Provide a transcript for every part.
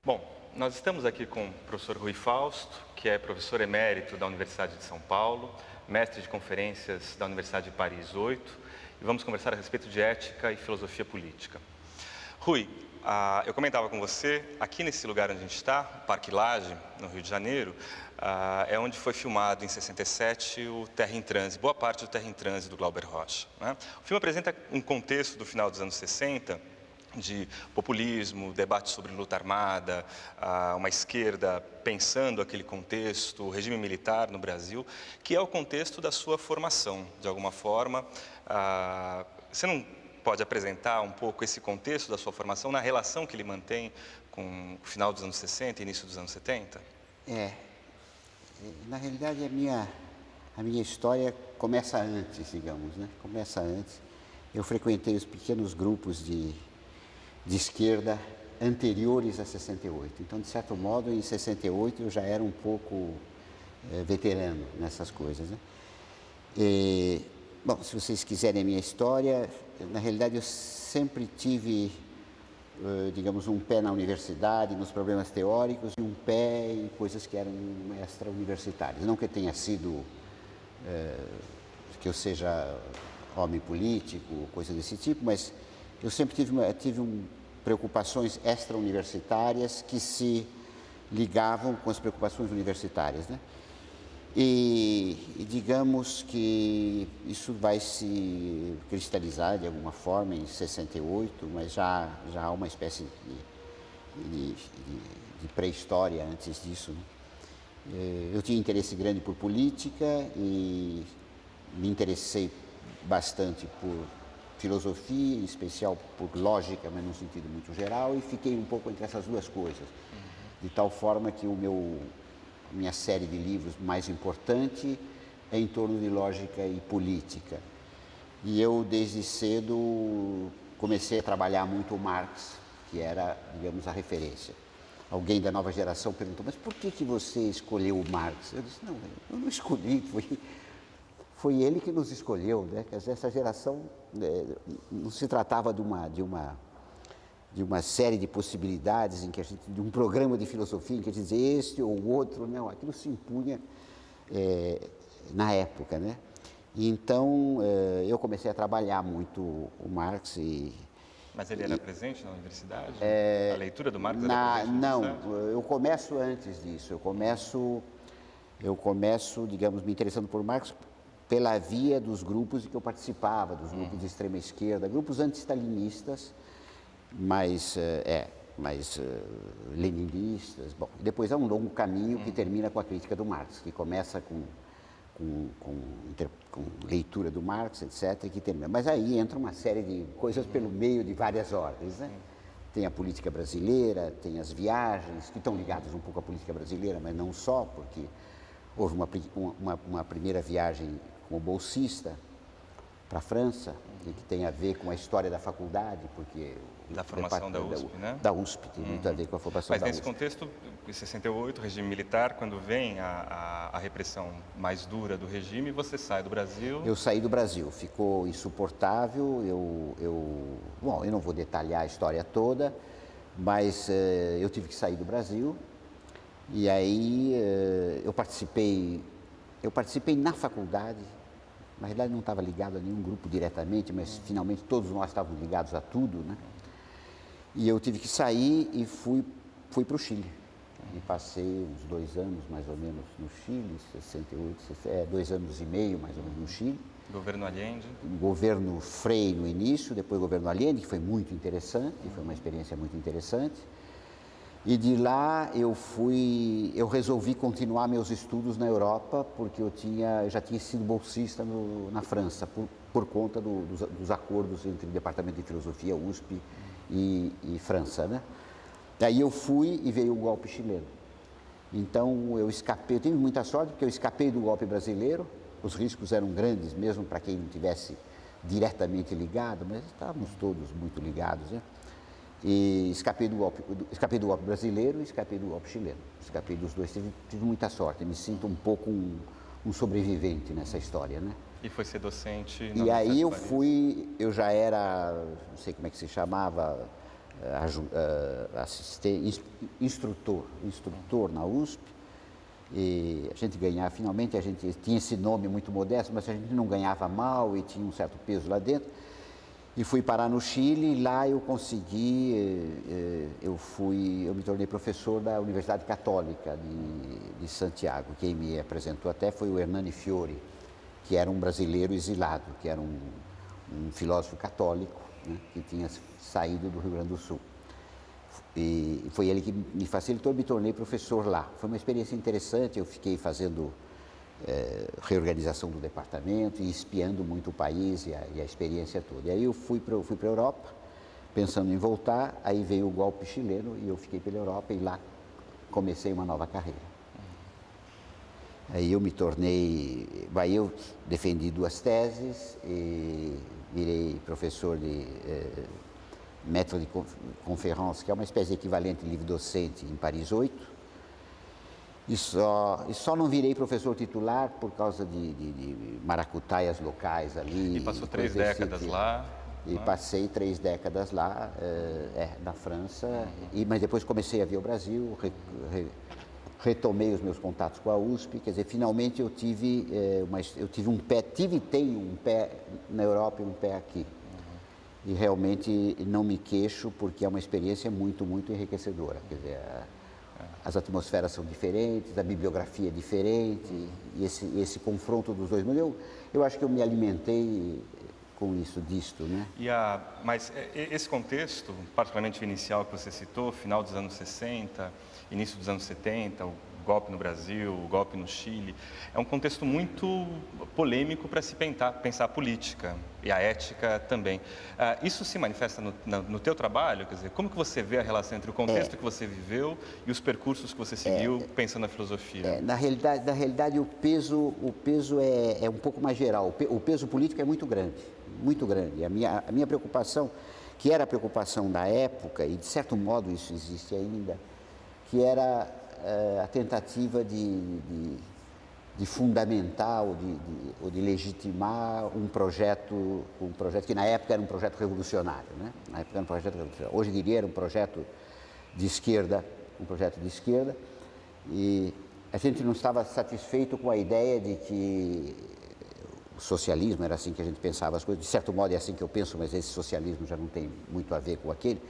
Bom, nós estamos aqui com o professor Rui Fausto, que é professor emérito da Universidade de São Paulo, mestre de conferências da Universidade de Paris 8, e vamos conversar a respeito de ética e filosofia política. Rui, eu comentava com você, aqui nesse lugar onde a gente está, Parque Lage, no Rio de Janeiro, é onde foi filmado em 67 o Terra em Transe, boa parte do Terra em Transe do Glauber Rocha, né? O filme apresenta um contexto do final dos anos 60, de populismo, debate sobre luta armada, uma esquerda pensando aquele contexto, o regime militar no Brasil, que é o contexto da sua formação, de alguma forma. Você não pode apresentar um pouco esse contexto da sua formação na relação que ele mantém com o final dos anos 60 e início dos anos 70? Na realidade a minha história começa antes, digamos, né? Começa antes. Eu frequentei os pequenos grupos de esquerda anteriores a 68. Então, de certo modo, em 68 eu já era um pouco veterano nessas coisas, né? Bom, se vocês quiserem a minha história, na realidade eu sempre tive, digamos, um pé na universidade, nos problemas teóricos, e um pé em coisas que eram extra-universitárias. Não que eu tenha sido, que eu seja homem político, coisa desse tipo, mas eu sempre tive preocupações extra-universitárias que se ligavam com as preocupações universitárias, né? E digamos que isso vai se cristalizar de alguma forma em 68, mas já há uma espécie de pré-história antes disso, né? Eu tinha interesse grande por política e me interessei bastante por filosofia, em especial por lógica, mas num sentido muito geral, e fiquei um pouco entre essas duas coisas, de tal forma que minha série de livros mais importante é em torno de lógica e política. E eu, desde cedo, comecei a trabalhar muito o Marx, que era, digamos, a referência. Alguém da nova geração perguntou, mas por que você escolheu o Marx? Eu disse, não, eu não escolhi, foi ele que nos escolheu, né? Quer dizer, essa geração não se tratava de uma série de possibilidades de um programa de filosofia em que a gente dizia este ou outro, não, aquilo se impunha na época, né? E então eu comecei a trabalhar muito o Marx Mas ele era presente na universidade? A leitura do Marx era presente na universidade? Não, eu começo antes disso, eu começo, digamos, me interessando por Marx pela via dos grupos em que eu participava, dos grupos de extrema esquerda, grupos anti-stalinistas, mas leninistas. Bom, depois há um longo caminho que termina com a crítica do Marx, que começa com leitura do Marx, etc., e que termina. Mas aí entra uma série de coisas pelo meio de várias ordens, né? Tem a política brasileira, tem as viagens, que estão ligadas um pouco à política brasileira, mas não só, porque houve uma primeira viagem como bolsista para a França, que tem a ver com a história da faculdade, porque... Da formação da USP, né? Da USP, tem muito a ver com a formação da USP. Mas nesse contexto, em 68, regime militar, quando vem a repressão mais dura do regime, você sai do Brasil? Eu saí do Brasil, ficou insuportável, bom, eu não vou detalhar a história toda, mas eu tive que sair do Brasil, e aí eu participei na faculdade. Na realidade não estava ligado a nenhum grupo diretamente, mas finalmente todos nós estávamos ligados a tudo, né? E eu tive que sair e fui para o Chile. E passei uns 2 anos mais ou menos no Chile, 68, 2 anos e meio mais ou menos no Chile. Governo Allende? Governo Frei no início, depois governo Allende, que foi muito interessante, foi uma experiência muito interessante. E de lá eu resolvi continuar meus estudos na Europa, porque eu já tinha sido bolsista na França, por conta dos acordos entre o Departamento de Filosofia, USP e França, né? Daí eu fui e veio o golpe chileno. Então eu tive muita sorte, porque eu escapei do golpe brasileiro, os riscos eram grandes, mesmo para quem não tivesse diretamente ligado, mas estávamos todos muito ligados, né? E escapei do golpe brasileiro e escapei do golpe chileno. Escapei dos dois, tive muita sorte. Me sinto um pouco um sobrevivente nessa história, né? E foi ser docente na E Universidade aí de Paris. eu já era, não sei como é que se chamava, instrutor na USP, e a gente ganhava, finalmente a gente tinha esse nome muito modesto, mas a gente não ganhava mal e tinha um certo peso lá dentro. E fui parar no Chile, e lá eu consegui, eu me tornei professor da Universidade Católica de Santiago. Quem me apresentou até foi o Hernani Fiore, que era um brasileiro exilado, que era um filósofo católico, né, que tinha saído do Rio Grande do Sul. E foi ele que me facilitou, eu me tornei professor lá. Foi uma experiência interessante, eu fiquei fazendo reorganização do departamento e espiando muito o país e a experiência toda. E aí eu fui para a Europa, pensando em voltar, aí veio o golpe chileno e eu fiquei pela Europa e lá comecei uma nova carreira. Aí eu me tornei, aí eu defendi 2 teses e virei professor de método de conférence, que é uma espécie de equivalente livre-docente em Paris 8. E só não virei professor titular por causa de maracutaias locais ali. E passou 3 décadas lá. E passei 3 décadas lá, na França, mas depois comecei a vir ao Brasil, retomei os meus contatos com a USP, quer dizer, finalmente eu tive um pé, tenho um pé na Europa e um pé aqui. E realmente não me queixo, porque é uma experiência muito, muito enriquecedora. Quer dizer, as atmosferas são diferentes, a bibliografia é diferente, e esse confronto dos dois. Mas eu acho que eu me alimentei com disto, né? Mas esse contexto, particularmente o inicial que você citou, final dos anos 60, início dos anos 70, o golpe no Brasil, o golpe no Chile, é um contexto muito polêmico para se pensar a política e a ética também. Isso se manifesta no teu trabalho? Quer dizer, como que você vê a relação entre o contexto que você viveu e os percursos que você seguiu pensando na filosofia? Na realidade o peso é um pouco mais geral. O peso político é muito grande, muito grande. A minha preocupação, que era a preocupação da época, e de certo modo isso existe ainda, que era a tentativa de fundamentar ou de legitimar um projeto que na época era um projeto revolucionário, né? Na época era um projeto revolucionário. Hoje diria era um projeto de esquerda, e a gente não estava satisfeito com a ideia de que o socialismo era assim que a gente pensava as coisas, de certo modo é assim que eu penso, mas esse socialismo já não tem muito a ver com aquele,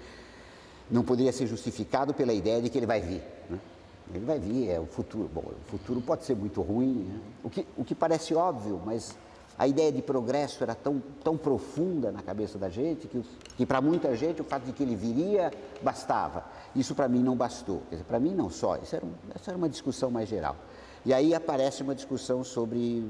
não poderia ser justificado pela ideia de que ele vai vir, né? Ele vai vir, é o futuro. Bom, o futuro pode ser muito ruim, né? O que parece óbvio, mas a ideia de progresso era tão profunda na cabeça da gente que para muita gente o fato de que ele viria bastava. Isso para mim não bastou. Quer dizer, para mim não só, essa era uma discussão mais geral. E aí aparece uma discussão sobre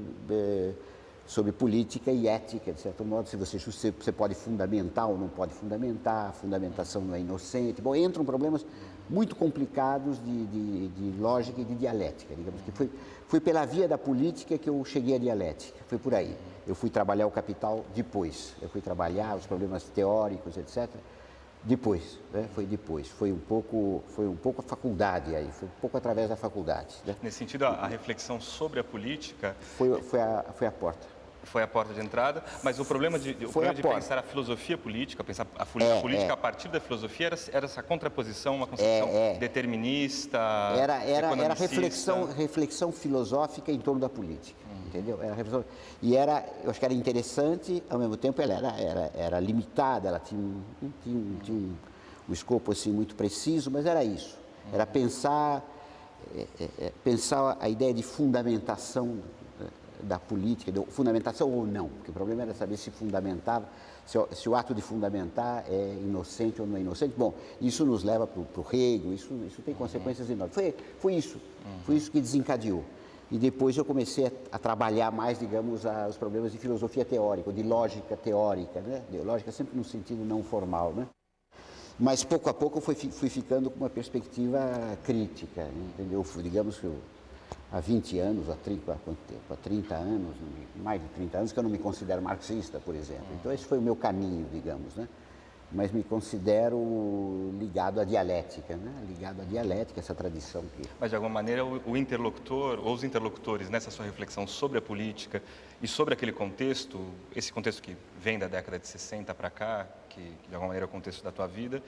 política e ética, de certo modo, se você pode fundamentar ou não pode fundamentar, a fundamentação não é inocente. Bom, entram problemas muito complicados de lógica e de dialética, digamos que foi pela via da política que eu cheguei à dialética, foi por aí. Eu fui trabalhar o Capital depois, eu fui trabalhar os problemas teóricos, etc., depois, né? Foi um pouco a faculdade aí, foi um pouco através da faculdade, né? Nesse sentido, a reflexão sobre a política... Foi a porta. Foi a porta de entrada, mas o problema de pensar a filosofia política, pensar a política a partir da filosofia, era essa contraposição, uma concepção determinista, Era reflexão filosófica em torno da política, entendeu? Eu acho que era interessante, ao mesmo tempo ela era limitada, ela tinha um escopo assim muito preciso, mas era isso, era pensar a ideia de fundamentação da política, fundamentação ou não, porque o problema era saber se fundamentava, se o ato de fundamentar é inocente ou não é inocente. Bom, isso nos leva para o Hegel, isso tem consequências enormes. Foi isso que desencadeou. E depois eu comecei a trabalhar mais, digamos, os problemas de filosofia teórica, de lógica teórica, né? De lógica sempre no sentido não formal, né? Mas pouco a pouco eu fui ficando com uma perspectiva crítica, entendeu? Digamos que há 20 anos, há 30 anos, mais de 30 anos, que eu não me considero marxista, por exemplo. Então, esse foi o meu caminho, digamos, né? mas me considero ligado à dialética, né? Ligado à dialética, essa tradição que... Mas, de alguma maneira, o interlocutor, ou os interlocutores, nessa sua reflexão sobre a política e sobre aquele contexto, esse contexto que vem da década de 60 para cá, que, de alguma maneira, é o contexto da tua vida,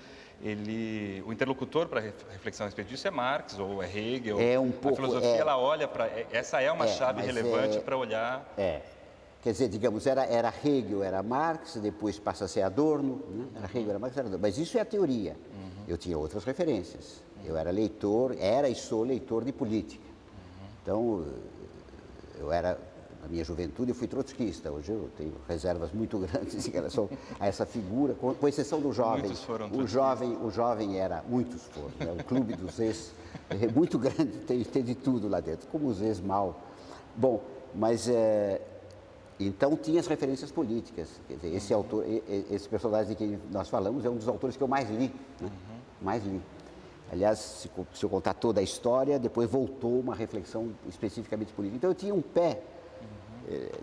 o interlocutor para reflexão a respeito disso é Marx ou é Hegel. É um pouco... A filosofia, ela olha para... Essa é uma chave relevante para olhar... Quer dizer, digamos, era Hegel, era Marx, depois passa a ser Adorno, né? Era Hegel, era Marx, era Adorno. Mas isso é a teoria. Eu tinha outras referências. Eu era leitor, era e sou leitor de política. Então, eu era, na minha juventude, eu fui trotskista. Hoje eu tenho reservas muito grandes em relação a essa figura, com exceção do jovem. Muitos foram o jovem era, muitos foram, né? O clube dos ex é muito grande, tem de tudo lá dentro, como os ex mal. Bom, mas... Então tinha as referências políticas, quer dizer, esse autor, esse personagem de quem nós falamos é um dos autores que eu mais li, né? Mais li. Aliás, se eu contar toda a história, depois voltou uma reflexão especificamente política. Então eu tinha um pé,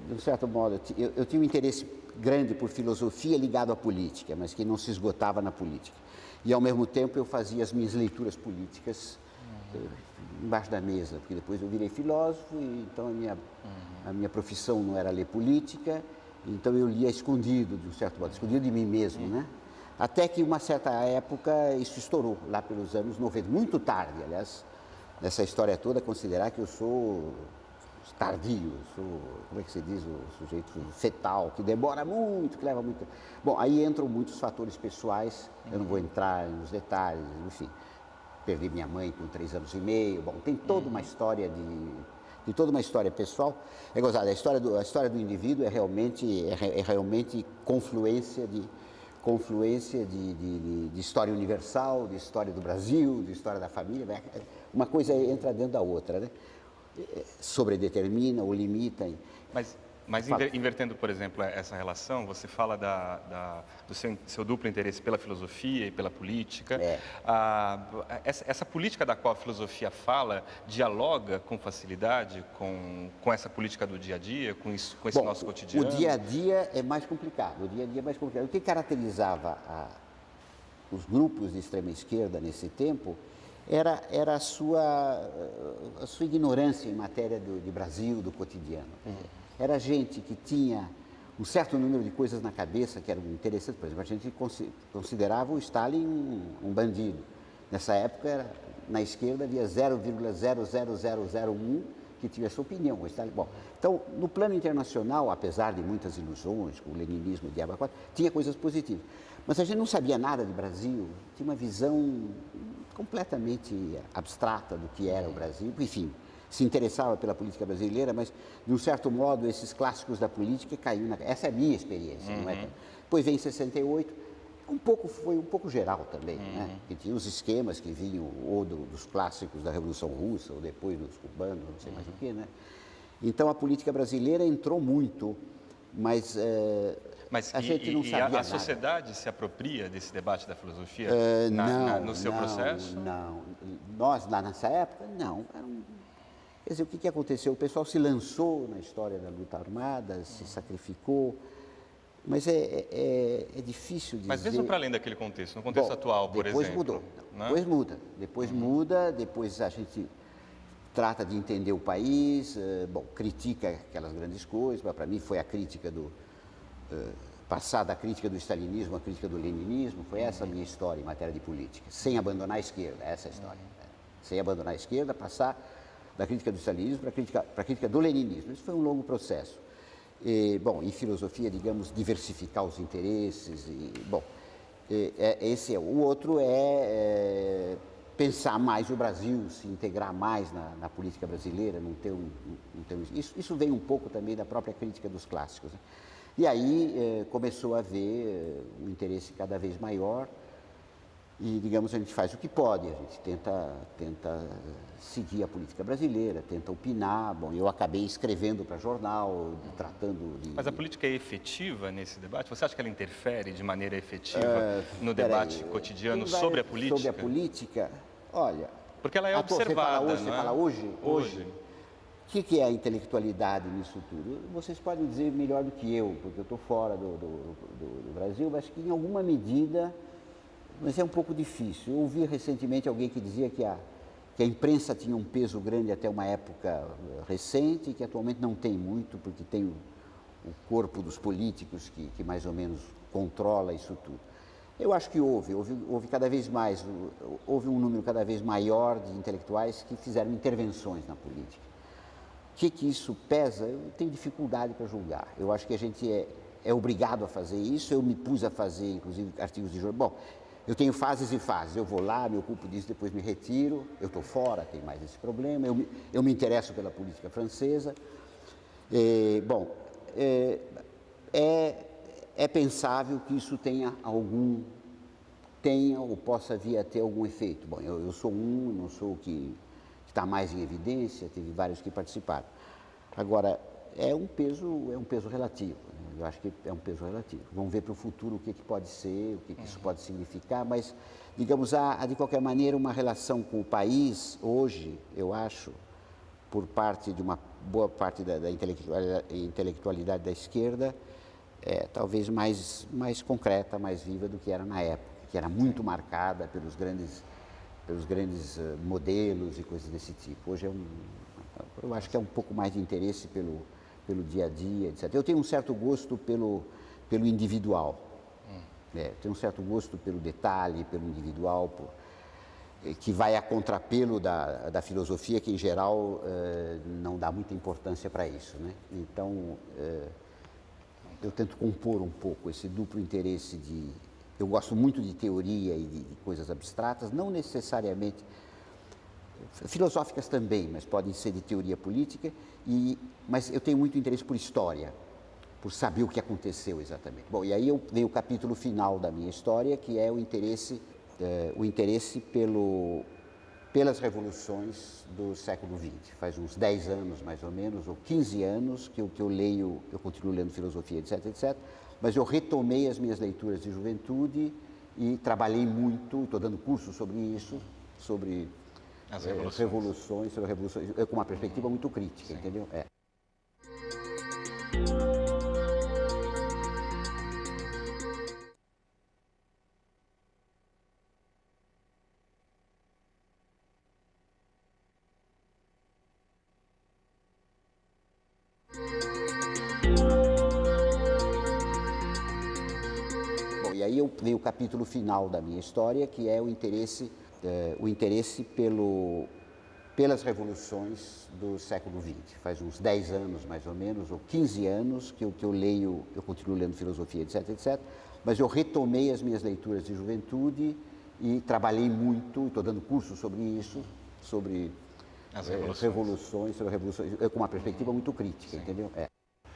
de um certo modo, eu tinha um interesse grande por filosofia ligado à política, mas que não se esgotava na política. E ao mesmo tempo eu fazia as minhas leituras políticas embaixo da mesa, porque depois eu virei filósofo, e então a minha profissão não era ler política, então eu lia escondido, de um certo modo, escondido de mim mesmo, né? Até que, uma certa época, isso estourou, lá pelos anos 90, muito tarde, aliás, nessa história toda, considerar que eu sou tardio, sou, como é que se diz, o sujeito fetal, que demora muito, que leva muito... Bom, aí entram muitos fatores pessoais, eu não vou entrar nos detalhes, enfim... Perdi minha mãe com 3 anos e meio. Bom, tem toda uma história de toda uma história pessoal. É gozado, a história do indivíduo é realmente confluência de história universal, de história do Brasil, de história da família. Uma coisa entra dentro da outra, né? Sobredetermina ou limita. Mas invertendo, por exemplo, essa relação, você fala do seu duplo interesse pela filosofia e pela política. Essa política da qual a filosofia fala dialoga com facilidade com essa política do dia a dia, com esse nosso cotidiano? O dia a dia é mais complicado. O que caracterizava os grupos de extrema esquerda nesse tempo era a sua ignorância em matéria de Brasil, do cotidiano. Era gente que tinha um certo número de coisas na cabeça que eram interessantes. Por exemplo, a gente considerava o Stalin um bandido. Nessa época, na esquerda, havia 0,00001 que tinha essa opinião. O Stalin... Bom, então, no plano internacional, apesar de muitas ilusões, com o leninismo de Diabo 4, tinha coisas positivas. Mas a gente não sabia nada de Brasil, tinha uma visão completamente abstrata do que era o Brasil, enfim... se interessava pela política brasileira, mas, de um certo modo, esses clássicos da política caíram na... Essa é a minha experiência, não é? Depois vem 68, foi um pouco geral também, né? Que tinha os esquemas que vinham ou dos clássicos da Revolução Russa, ou depois dos cubanos, não sei mais o quê, né? Então, a política brasileira entrou muito, mas a gente não sabia nada. A sociedade se apropria desse debate da filosofia no seu processo? Não. Nós, lá nessa época, não. Quer dizer, o que aconteceu? O pessoal se lançou na história da luta armada, se sacrificou, mas é difícil dizer... Mas mesmo para além daquele contexto, no contexto atual, por exemplo... Depois mudou, né? Depois muda, depois a gente trata de entender o país, critica aquelas grandes coisas, para mim foi a crítica passada a crítica do stalinismo, a crítica do leninismo, foi essa a minha história em matéria de política, sem abandonar a esquerda, essa é a história. Sem abandonar a esquerda, passar da crítica do stalinismo para a crítica do leninismo. Isso foi um longo processo. Em filosofia, digamos, diversificar os interesses. Esse é. O outro é pensar mais o Brasil, se integrar mais na política brasileira, não ter isso vem um pouco também da própria crítica dos clássicos, né? E aí começou a haver um interesse cada vez maior. E, digamos, a gente faz o que pode, a gente tenta seguir a política brasileira, tenta opinar. Bom, eu acabei escrevendo para jornal, tratando de... Mas a política é efetiva nesse debate? Você acha que ela interfere de maneira efetiva no debate cotidiano sobre a política? Sobre a política, olha... Porque ela é observada, Você fala hoje? Hoje. que é a intelectualidade nisso tudo? Vocês podem dizer melhor do que eu, porque eu estou fora do Brasil, mas que em alguma medida, mas é um pouco difícil. Eu ouvi recentemente alguém que dizia que a imprensa tinha um peso grande até uma época recente e que atualmente não tem muito, porque tem o corpo dos políticos que mais ou menos controla isso tudo. Eu acho que houve cada vez mais, houve um número cada vez maior de intelectuais que fizeram intervenções na política. O que isso pesa? Eu tenho dificuldade para julgar. Eu acho que a gente é obrigado a fazer isso. Eu me pus a fazer, inclusive, artigos de jornal. Bom, eu tenho fases e fases. Eu vou lá, me ocupo disso, depois me retiro. Eu estou fora, tem mais esse problema. Eu me interesso pela política francesa. É pensável que isso tenha ou possa vir a ter algum efeito. Bom, eu sou não sou o que está mais em evidência, teve vários que participaram. Agora, é um peso relativo, né? Eu acho que é um peso relativo. Vamos ver para o futuro o que pode ser, o que isso pode significar, mas, digamos, há de qualquer maneira uma relação com o país, hoje, eu acho, por parte de uma boa parte da intelectualidade da esquerda, talvez mais concreta, mais viva do que era na época, que era muito marcada pelos grandes modelos e coisas desse tipo. Hoje eu acho que é um pouco mais de interesse pelo dia a dia, etc. Eu tenho um certo gosto pelo individual, tenho um certo gosto pelo detalhe, pelo individual, que vai a contrapelo da filosofia, que em geral não dá muita importância para isso, né? Então, eu tento compor um pouco esse duplo interesse eu gosto muito de teoria e de coisas abstratas, não necessariamente filosóficas também, mas podem ser de teoria política, mas eu tenho muito interesse por história, por saber o que aconteceu exatamente. Bom, e aí vem o capítulo final da minha história, que é o interesse pelas revoluções do século XX. Faz uns 10 anos, mais ou menos, ou 15 anos que eu leio, eu continuo lendo filosofia, etc, etc, mas eu retomei as minhas leituras de juventude e trabalhei muito, estou dando cursos sobre isso, sobre as revoluções, com uma perspectiva muito crítica, sim, entendeu? E aí vem o capítulo final da minha história, que é o interesse pelas revoluções do século XX. Faz uns 10 anos, mais ou menos, ou 15 anos que eu leio, eu continuo lendo filosofia, etc, etc, mas eu retomei as minhas leituras de juventude e trabalhei muito, estou dando cursos sobre isso, sobre as revoluções, com uma perspectiva muito crítica, sim, entendeu?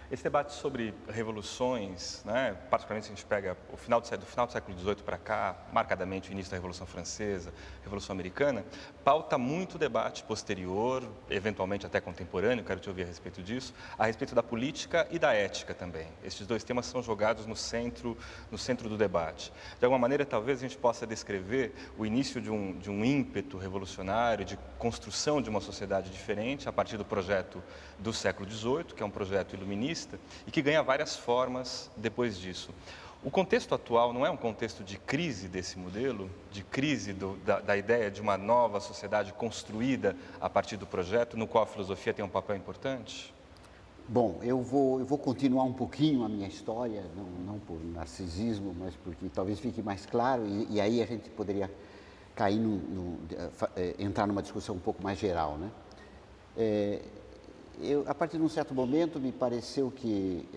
Esse debate sobre revoluções, né, particularmente se a gente pega do final do século XVIII para cá, marcadamente o início da Revolução Francesa, Revolução Americana, pauta muito o debate posterior, eventualmente até contemporâneo, quero te ouvir a respeito disso, a respeito da política e da ética também. Estes dois temas são jogados no centro do debate. De alguma maneira, talvez a gente possa descrever o início de um ímpeto revolucionário, de construção de uma sociedade diferente, a partir do projeto do século XVIII, que é um projeto iluminista, e que ganha várias formas depois disso. O contexto atual não é um contexto de crise desse modelo, de crise da ideia de uma nova sociedade construída a partir do projeto, no qual a filosofia tem um papel importante? Bom, eu vou continuar um pouquinho a minha história, não por narcisismo, mas porque talvez fique mais claro, e aí a gente poderia cair entrar numa discussão um pouco mais geral, né? A partir de um certo momento, me pareceu que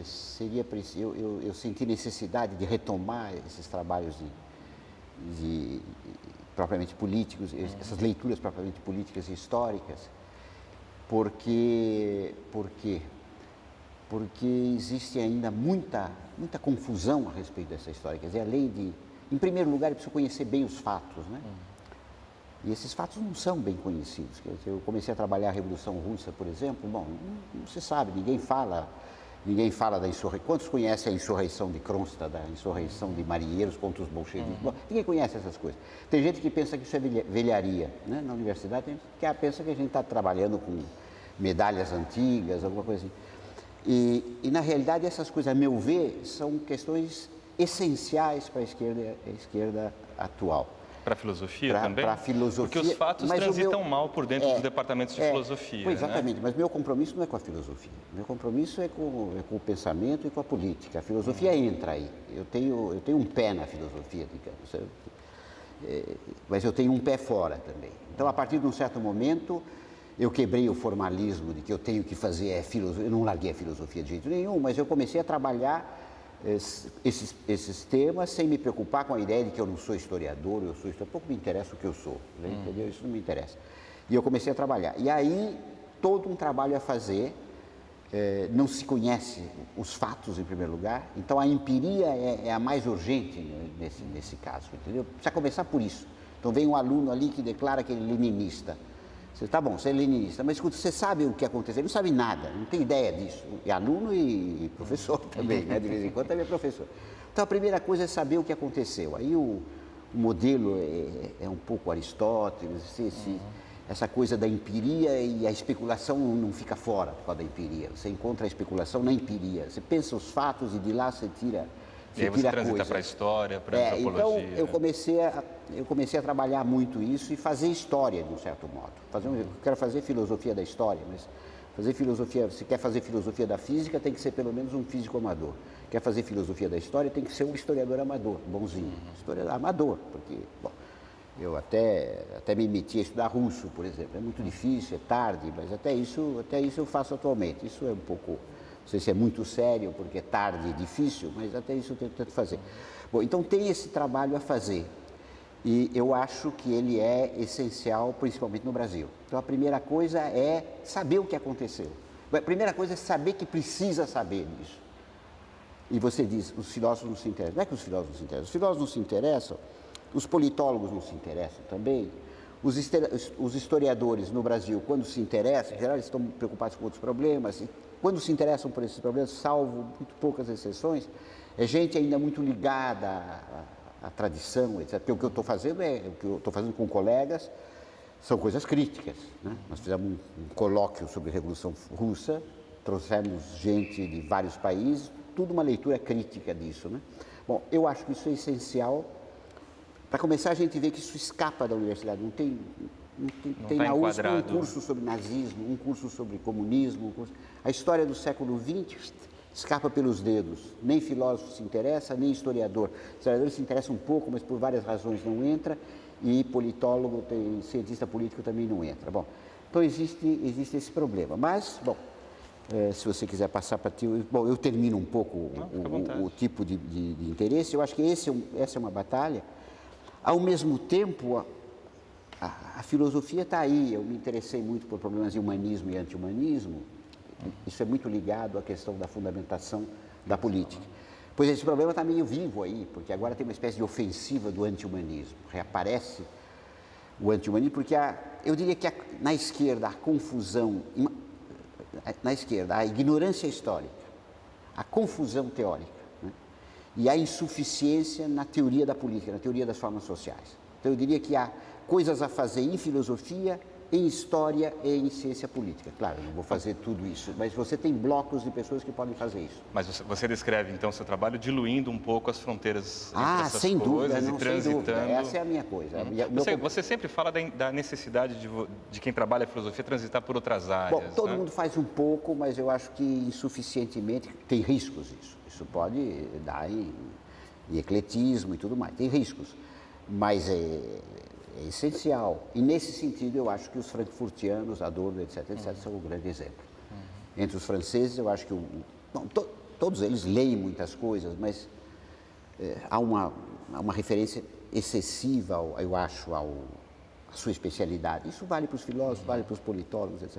seria preciso, eu senti necessidade de retomar esses trabalhos propriamente políticos, essas leituras propriamente políticas e históricas, porque existe ainda muita confusão a respeito dessa história. Quer dizer, além de, em primeiro lugar, é preciso conhecer bem os fatos, né? E esses fatos não são bem conhecidos. Quer dizer, eu comecei a trabalhar a Revolução Russa, por exemplo, bom, não se sabe, ninguém fala Ninguém fala da insurreição. Quantos conhecem a insurreição de Kronstadt, a insurreição de marinheiros contra os bolcheviques? Bom, ninguém conhece essas coisas. Tem gente que pensa que isso é velharia, né? Na universidade tem gente que pensa que a gente está trabalhando com medalhas antigas, alguma coisa assim. E na realidade essas coisas, a meu ver, são questões essenciais para a esquerda atual. Para a filosofia também? Para a filosofia. Porque os fatos transitam mal por dentro dos departamentos de filosofia. Exatamente, mas meu compromisso não é com a filosofia. Meu compromisso é com o pensamento e com a política. A filosofia entra aí. Eu tenho um pé na filosofia, digamos. Mas eu tenho um pé fora também. Então, a partir de um certo momento, eu quebrei o formalismo de que eu tenho que fazer filosofia. Eu não larguei a filosofia de jeito nenhum, mas eu comecei a trabalhar esses temas sem me preocupar com a ideia de que eu não sou historiador, pouco me interessa o que eu sou, né? Entendeu? Isso não me interessa. E eu comecei a trabalhar. E aí, todo um trabalho a fazer, não se conhece os fatos em primeiro lugar, então a empiria é a mais urgente nesse caso, entendeu? Precisa começar por isso. Então vem um aluno ali que declara que ele é leninista. Você, tá bom, você é leninista, mas escuta, você sabe o que aconteceu? Ele não sabe nada, não tem ideia disso. É aluno e professor também, né? De vez em quando também é professor. Então a primeira coisa é saber o que aconteceu. Aí o modelo é um pouco Aristóteles, essa coisa da empiria, e a especulação não fica fora por causa da empiria. Você encontra a especulação na empiria. Você pensa os fatos e de lá você tira. E aí você transita para a história, para a antropologia. Então eu comecei a trabalhar muito isso e fazer história, de um certo modo. Eu quero fazer filosofia da história, mas fazer filosofia, se quer fazer filosofia da física, tem que ser pelo menos um físico amador. Quer fazer filosofia da história, tem que ser um historiador amador, bonzinho. Historiador amador, porque, bom, eu até me meti a estudar russo, por exemplo. É muito difícil, é tarde, mas até isso eu faço atualmente. Isso é um pouco... Não sei se é muito sério, porque é tarde e difícil, mas até isso eu tento fazer. Bom, então tem esse trabalho a fazer. E eu acho que ele é essencial, principalmente no Brasil. Então a primeira coisa é saber o que aconteceu. A primeira coisa é saber que precisa saber disso. E você diz, os filósofos não se interessam. Não é que os filósofos não se interessam. Os filósofos não se interessam, os politólogos não se interessam também. Os historiadores no Brasil, quando se interessam, em geral eles estão preocupados com outros problemas. E quando se interessam por esses problemas, salvo muito poucas exceções, é gente ainda muito ligada à tradição, etc. Porque o que eu estou fazendo o que eu estou fazendo com colegas, são coisas críticas, né? Nós fizemos um colóquio sobre a Revolução Russa, trouxemos gente de vários países, tudo uma leitura crítica disso, né? Bom, eu acho que isso é essencial. Para começar, a gente vê que isso escapa da universidade. Não tem na USP um curso sobre nazismo, um curso sobre comunismo. A história do século XX escapa pelos dedos. Nem filósofo se interessa, nem historiador. Historiador se interessa um pouco, mas por várias razões não entra. E politólogo, cientista político também não entra. Bom, então existe esse problema. Mas, bom, se você quiser passar para ti... Bom, eu termino um pouco o tipo de interesse. Eu acho que essa é uma batalha. Ao mesmo tempo, a filosofia está aí. Eu me interessei muito por problemas de humanismo e anti-humanismo. Isso é muito ligado à questão da fundamentação da política. Pois esse problema está meio vivo aí, porque agora tem uma espécie de ofensiva do anti-humanismo. Reaparece o anti-humanismo, porque eu diria que na esquerda a confusão, a ignorância histórica, a confusão teórica, né? E a insuficiência na teoria da política, na teoria das formas sociais. Então eu diria que há coisas a fazer em filosofia, em história e em ciência política. Claro, eu não vou fazer tudo isso, mas você tem blocos de pessoas que podem fazer isso. Mas você descreve, então, o seu trabalho diluindo um pouco as fronteiras entre essas sem coisas dúvida, e transitando... Sem dúvida. Essa é a minha coisa. Você sempre fala da necessidade de quem trabalha a filosofia transitar por outras áreas. Bom, todo mundo faz um pouco, mas eu acho que insuficientemente. Tem riscos isso. Isso pode dar em ecletismo e tudo mais. Tem riscos, mas é essencial. E nesse sentido eu acho que os frankfurtianos, Adorno, etc., são um grande exemplo. Entre os franceses eu acho que todos eles leem muitas coisas, mas há uma referência excessiva, eu acho, à sua especialidade. Isso vale para os filósofos, vale para os politólogos, etc.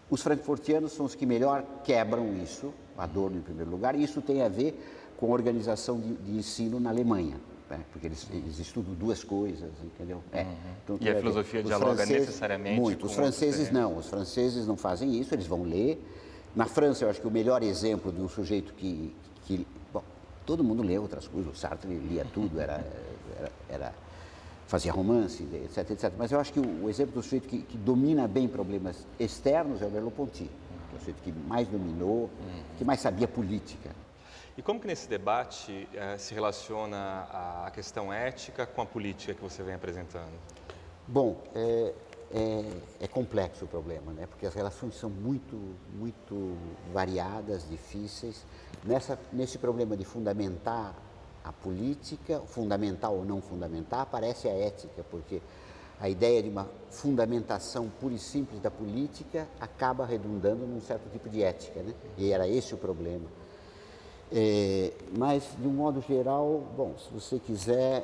Os frankfurtianos são os que melhor quebram isso, Adorno em primeiro lugar, e isso tem a ver com a organização de ensino na Alemanha. Porque eles estudam duas coisas, entendeu? Então, e a filosofia dialoga necessariamente muito. Os franceses não fazem isso, eles vão ler Na França, eu acho que o melhor exemplo de um sujeito bom, todo mundo lê outras coisas, o Sartre lia tudo, fazia romance, etc, etc. Mas eu acho que o exemplo do sujeito que domina bem problemas externos é o Merleau-Ponty, que é o sujeito que mais dominou, que mais sabia política. E como que nesse debate se relaciona a questão ética com a política que você vem apresentando? Bom, é complexo o problema, né? Porque as relações são muito variadas, difíceis. Nesse problema de fundamentar a política, fundamentar ou não fundamentar, aparece a ética, porque a ideia de uma fundamentação pura e simples da política acaba redundando num certo tipo de ética, né? E era esse o problema. Mas, de um modo geral, bom, se você quiser,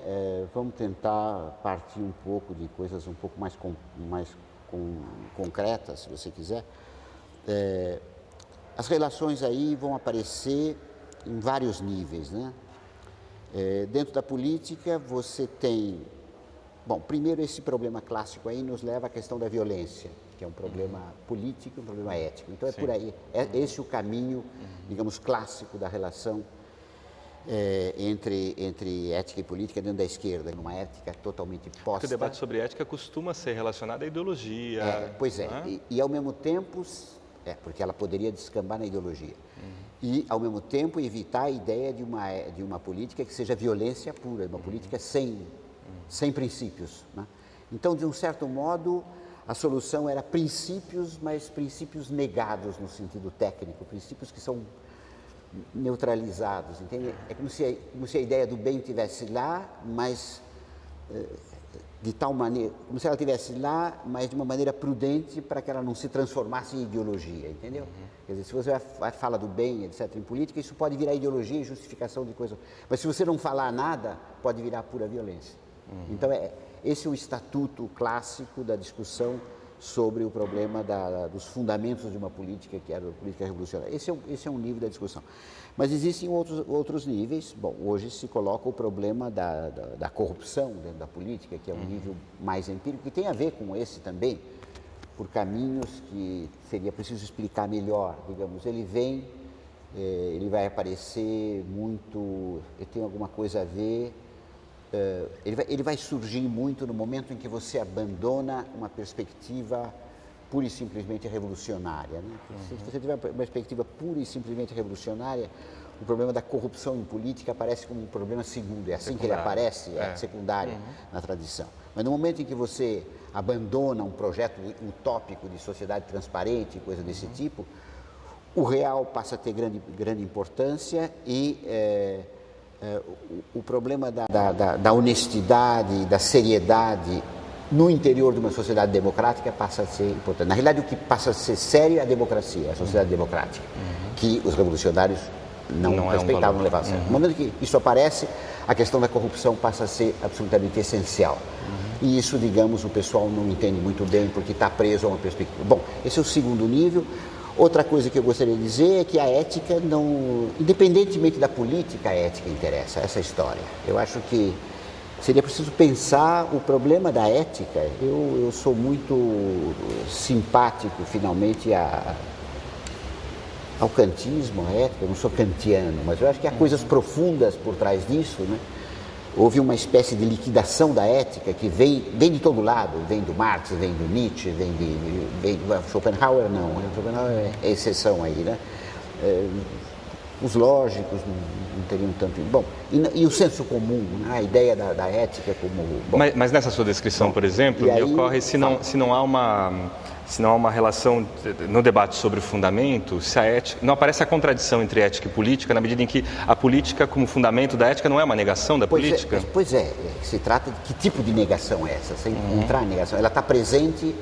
vamos tentar partir um pouco de coisas um pouco mais concretas, se você quiser. As relações aí vão aparecer em vários níveis, né? Dentro da política, você tem... Bom, primeiro, esse problema clássico aí nos leva à questão da violência, que é um problema político e um problema ético. Então, por aí. É esse o caminho, digamos, clássico da relação entre ética e política dentro da esquerda, numa ética totalmente posta. Porque o debate sobre ética costuma ser relacionado à ideologia. Pois é, né? E ao mesmo tempo, porque ela poderia descambar na ideologia. E, ao mesmo tempo, evitar a ideia de uma política que seja violência pura, uma política sem princípios, né? Então, de um certo modo, a solução era princípios, mas princípios negados no sentido técnico, princípios que são neutralizados, entende? É como se a ideia do bem estivesse lá, mas de tal maneira, como se ela estivesse lá, mas de uma maneira prudente para que ela não se transformasse em ideologia, entendeu? Quer dizer, se você fala do bem, etc., em política, isso pode virar ideologia e justificação de coisa. Mas se você não falar nada, pode virar pura violência. Então, esse é o estatuto clássico da discussão sobre o problema dos fundamentos de uma política, que era a política revolucionária. Esse é um nível da discussão. Mas existem outros níveis. Bom, hoje se coloca o problema da corrupção dentro da política, que é um nível mais empírico, que tem a ver com esse também, por caminhos que seria preciso explicar melhor. Digamos, ele vai aparecer muito, tem alguma coisa a ver... Ele vai surgir muito no momento em que você abandona uma perspectiva pura e simplesmente revolucionária, né? Se você tiver uma perspectiva pura e simplesmente revolucionária, o problema da corrupção em política aparece como um problema segundo, é assim que ele aparece, secundário na tradição. Mas no momento em que você abandona um projeto utópico de sociedade transparente, coisa desse tipo, o real passa a ter grande importância e... o problema da honestidade, da seriedade no interior de uma sociedade democrática passa a ser importante. Na realidade, o que passa a ser sério é a democracia, a sociedade democrática, que os revolucionários não respeitavam, não levavam a sério. No momento que isso aparece, a questão da corrupção passa a ser absolutamente essencial. E isso, digamos, o pessoal não entende muito bem porque está preso a uma perspectiva. Bom, esse é o segundo nível. Outra coisa que eu gostaria de dizer é que a ética não... Independentemente da política, a ética interessa, essa história. Eu acho que seria preciso pensar o problema da ética. Eu sou muito simpático, finalmente, ao kantismo, à ética. Eu não sou kantiano, mas eu acho que há coisas profundas por trás disso, né? Houve uma espécie de liquidação da ética que vem de todo lado, vem do Marx, vem do Nietzsche, vem do Schopenhauer, não, Schopenhauer é exceção aí, né? Os lógicos não teriam tanto... Bom, e o senso comum, né? A ideia da ética como... Bom, mas nessa sua descrição, por exemplo, me ocorre se não há uma relação no debate sobre o fundamento, se a ética, não aparece a contradição entre ética e política, na medida em que a política, como fundamento da ética, não é uma negação da política? Pois é, se trata de que tipo de negação é essa, sem entrar em negação. Ela está presente,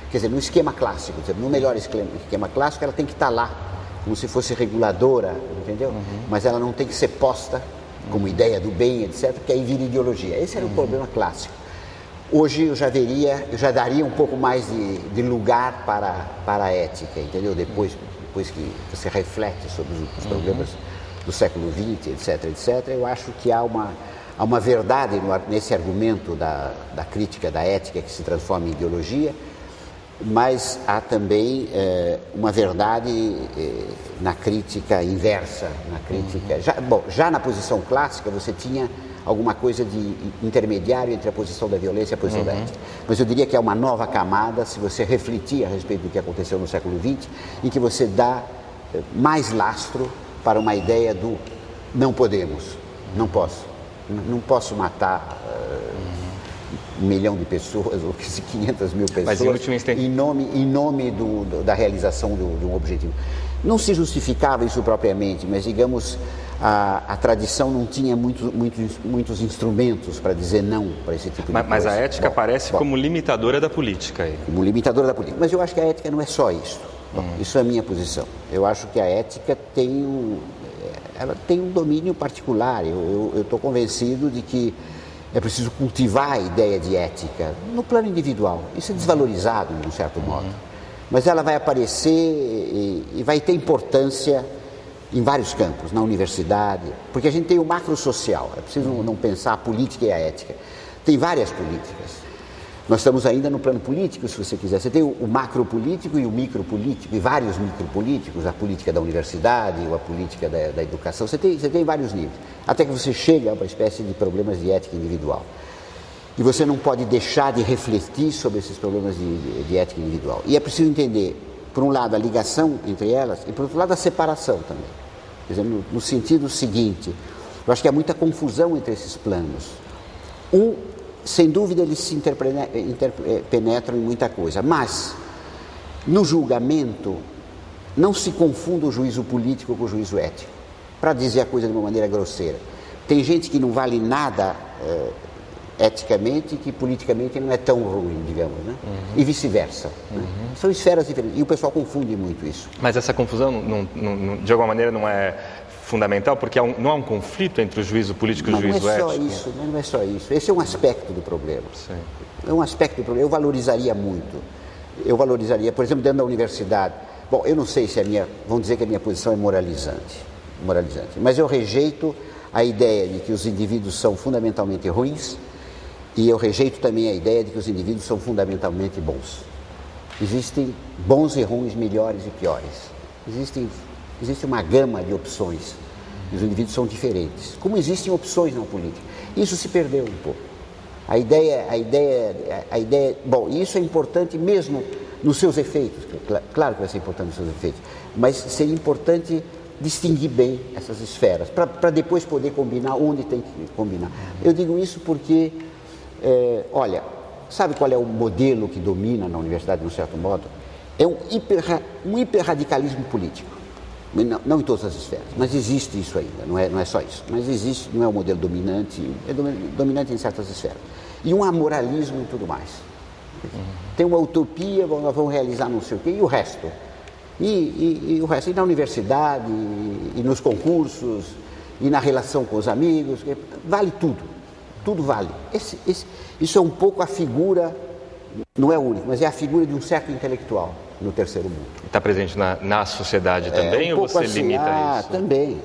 quer dizer, no esquema clássico, no melhor esquema clássico, ela tem que estar lá, como se fosse reguladora, entendeu? Mas ela não tem que ser posta como ideia do bem, etc., porque aí vira ideologia. Esse era o problema clássico. Hoje eu já daria um pouco mais de lugar para a ética, entendeu? Depois que você reflete sobre os problemas do século XX, etc., eu acho que há uma verdade nesse argumento da crítica da ética que se transforma em ideologia. mas há também uma verdade na crítica inversa, na crítica... Já na posição clássica você tinha alguma coisa de intermediário entre a posição da violência e a posição da ética. Mas eu diria que é uma nova camada, se você refletir a respeito do que aconteceu no século XX, em que você dá mais lastro para uma ideia do não podemos, não posso matar 1 milhão de pessoas ou 500 mil pessoas em nome da realização de um objetivo. Não se justificava isso propriamente, mas digamos, a tradição não tinha muitos instrumentos para dizer não para esse tipo de coisa. Mas a ética aparece como limitadora da política aí. Como limitadora da política. Mas eu acho que a ética não é só isso. Isso é a minha posição. Eu acho que a ética tem um domínio particular. Eu estou convencido de que é preciso cultivar a ideia de ética no plano individual. Isso é desvalorizado, de um certo modo. Mas ela vai aparecer e vai ter importância em vários campos, na universidade, porque a gente tem o macro social, é preciso não pensar a política e a ética. Tem várias políticas. Nós estamos ainda no plano político, se você quiser. Você tem o macro político e o micro político, e vários micro políticos, a política da universidade, ou a política da educação. Você tem vários níveis, até que você chega a uma espécie de problemas de ética individual. E você não pode deixar de refletir sobre esses problemas de ética individual. E é preciso entender, por um lado, a ligação entre elas, e por outro lado, a separação também. Quer dizer, no sentido seguinte, eu acho que há muita confusão entre esses planos. Sem dúvida, eles se penetram em muita coisa, mas no julgamento não se confunda o juízo político com o juízo ético, para dizer a coisa de uma maneira grosseira. Tem gente que não vale nada eticamente, que politicamente não é tão ruim, digamos, né? E vice-versa. Né? São esferas diferentes, e o pessoal confunde muito isso. Mas essa confusão, de alguma maneira, não é fundamental, porque não há um conflito entre o juízo político e o juízo ético? Não é só isso. Esse é um aspecto do problema. Sim. É um aspecto do problema. Eu valorizaria muito. Por exemplo, dentro da universidade. Bom, eu não sei se vamos dizer que a minha posição é moralizante, mas eu rejeito a ideia de que os indivíduos são fundamentalmente ruins, e eu rejeito também a ideia de que os indivíduos são fundamentalmente bons. Existem bons e ruins, melhores e piores. Existe uma gama de opções. Os indivíduos são diferentes. Como existem opções na política. Isso se perdeu um pouco. A ideia. Bom, isso é importante mesmo nos seus efeitos. Claro que vai ser importante nos seus efeitos. Mas seria importante distinguir bem essas esferas, para depois poder combinar onde tem que combinar. Eu digo isso porque, olha, sabe qual é o modelo que domina na universidade, de um certo modo? É um hiperradicalismo político. Não em todas as esferas, mas existe isso ainda, não é só isso. Mas existe, não é o modelo dominante, é dominante em certas esferas. E um amoralismo e tudo mais. Tem uma utopia, nós vamos realizar não sei o quê, e o resto? E o resto, e na universidade, e nos concursos, e na relação com os amigos, vale tudo vale. Isso é um pouco a figura, não é única, mas é a figura de um certo intelectual no terceiro mundo. Está presente na sociedade também, ou você assim, limita isso?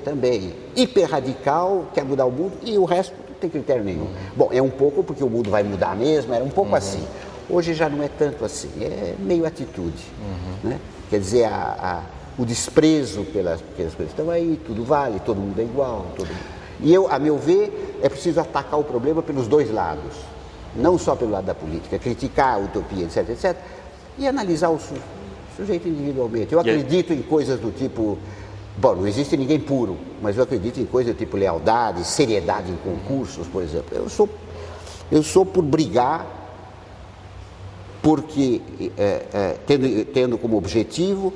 Também. Hiperradical, quer mudar o mundo, e o resto não tem critério nenhum. Bom, é um pouco porque o mundo vai mudar mesmo, era um pouco assim. Hoje já não é tanto assim, é meio atitude, né? Quer dizer, o desprezo pelas coisas. Então aí tudo vale, todo mundo é igual. E a meu ver, é preciso atacar o problema pelos dois lados. Não só pelo lado da política, criticar a utopia, etc, e analisar o sujeito individualmente. Eu acredito em coisas do tipo... Bom, não existe ninguém puro, mas eu acredito em coisas do tipo lealdade, seriedade em concursos, por exemplo. Eu sou por brigar, porque tendo como objetivo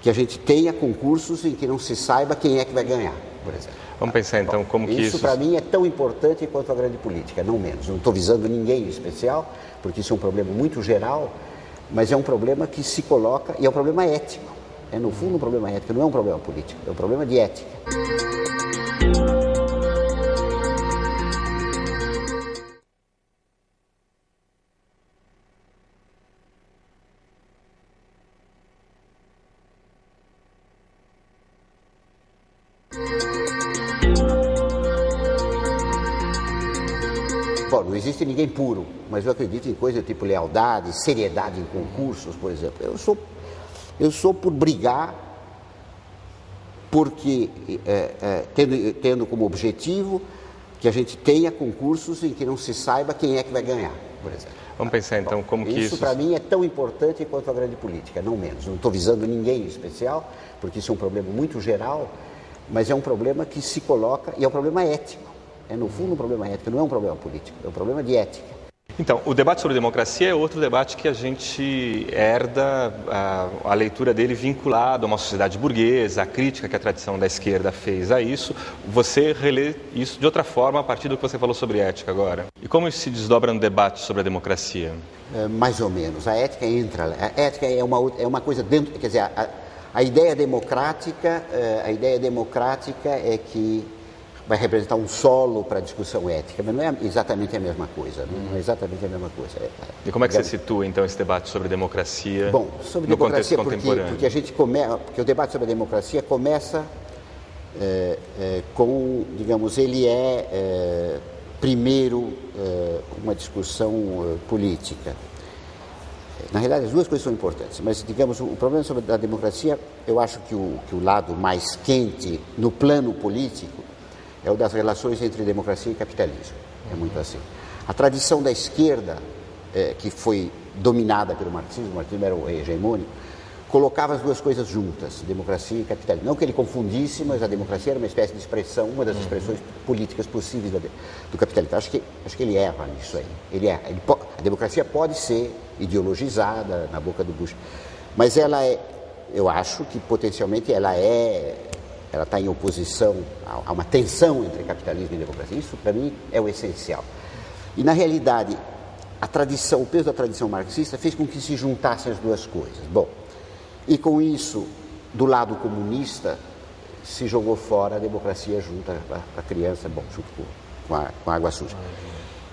que a gente tenha concursos em que não se saiba quem é que vai ganhar, por exemplo. Vamos pensar então como que isso... Isso para mim é tão importante quanto a grande política, não menos. Não estou visando ninguém em especial, porque isso é um problema muito geral, mas é um problema que se coloca, e é um problema ético. É no fundo um problema ético, não é um problema político, é um problema de ética. Bom, concordo, não existe ninguém puro, mas eu acredito em coisas tipo lealdade, seriedade em concursos, por exemplo. Eu sou por brigar, porque tendo como objetivo que a gente tenha concursos em que não se saiba quem é que vai ganhar, por exemplo. Vamos pensar então como que isso para mim é tão importante quanto a grande política, não menos. Não estou visando ninguém em especial, porque isso é um problema muito geral, mas é um problema que se coloca, e é um problema ético. É no fundo um problema ético, não é um problema político, é um problema de ética. Então, o debate sobre democracia é outro debate que a gente herda a leitura dele vinculado a uma sociedade burguesa, a crítica que a tradição da esquerda fez a isso. Você relê isso de outra forma a partir do que você falou sobre ética agora. E como isso se desdobra no debate sobre a democracia? Mais ou menos. A ética entra. A ética é uma coisa dentro. Quer dizer, a ideia democrática é que vai representar um solo para a discussão ética, mas não é exatamente a mesma coisa. Não é exatamente a mesma coisa. E como é que você situa, então, esse debate sobre democracia sobre no democracia, contexto contemporâneo? Porque o debate sobre a democracia começa com, digamos, ele primeiro uma discussão política. Na realidade, as duas coisas são importantes, mas, digamos, o problema sobre a democracia, eu acho que o lado mais quente no plano político é o das relações entre democracia e capitalismo. É muito assim. A tradição da esquerda, que foi dominada pelo marxismo, o marxismo era o hegemônico, colocava as duas coisas juntas, democracia e capitalismo. Não que ele confundisse, mas a democracia era uma espécie de expressão, uma das expressões políticas possíveis do capitalismo. Acho que ele erra nisso aí. A democracia pode ser ideologizada na boca do Bush, mas eu acho que potencialmente ela está em oposição a uma tensão entre capitalismo e democracia. Isso, para mim, é o essencial. E, na realidade, o peso da tradição marxista fez com que se juntassem as duas coisas. Bom, e com isso, do lado comunista, se jogou fora a democracia junto à criança, junto com a água suja.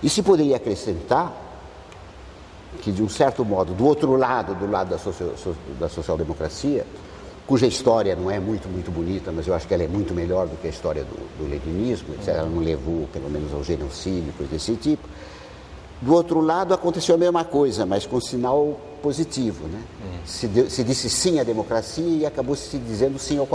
E se poderia acrescentar que, de um certo modo, do outro lado, do lado da social-democracia, cuja história não é muito, muito bonita, mas eu acho que ela é muito melhor do que a história do leninismo, etc. Ela não levou, pelo menos, ao genocídio, coisa desse tipo. Do outro lado, aconteceu a mesma coisa, mas com sinal positivo, né? Se disse sim à democracia e acabou se dizendo sim ao